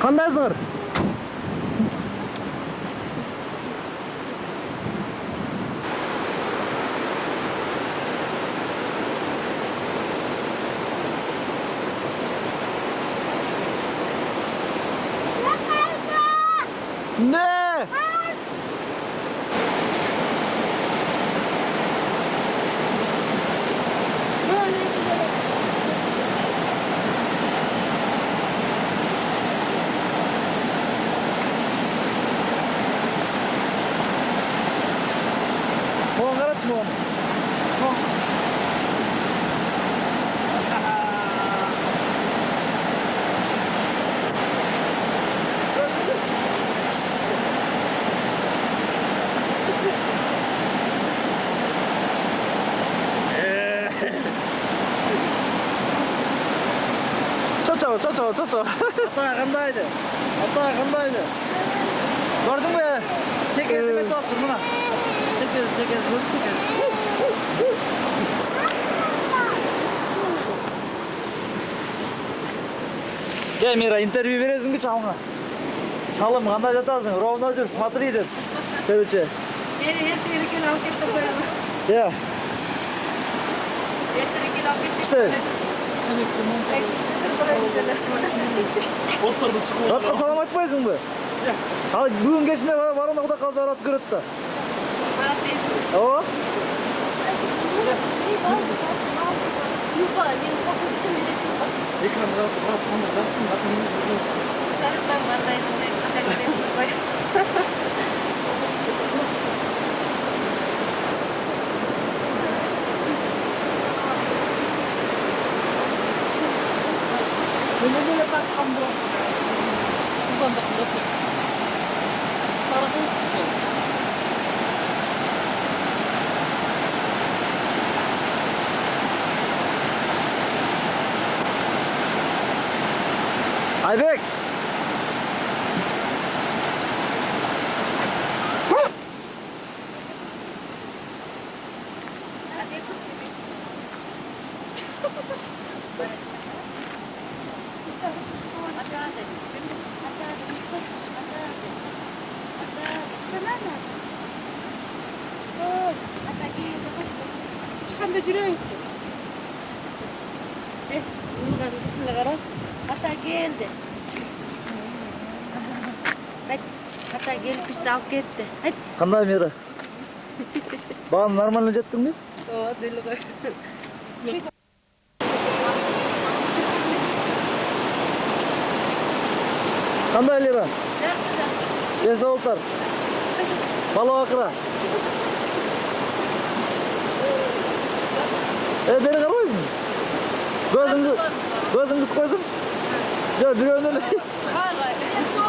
Кандайсыңар? Ne? Mon kaç mı? Çoço. Ata kandaydı. Gördün mü ya? Çekeriz bir top buna. Çekeriz. Gel Mira, interview veresin mi çalma? Çalım, kanda jatasın, ровно жүр, смотри деп. Короче. Erteki alып ketip koyalım. Ya, Erteki alып ketip. işte. Oturdu çıkıyor. Ratқа салам айтпайсың ба? Ал бүгін кешінде барғанда құда қалса рат көреді да. Барат дейсің. О? Юпа, мен қорқып кетемін. Экранға қашын Жарытпаймын, маңдайымды қаша кететін қой. Böyle bakkan bu. Sudan da burası. Sarıkın sıkışı. Айбек! Çıkanda жүрөбүз. Bundan tutula qara. Ata geldi. Haydi. Ata gelip bizi alıp ketdi. Haydi. Қандай Мира? Бағын нормально жеттің бе? О, дели қой. Қандай Лира? Жақсы. Есауылтар. Бала ақыра. Бері қарамайсың? Көзің қыс қойсың? Жоқ, біреуін өлі. Қай.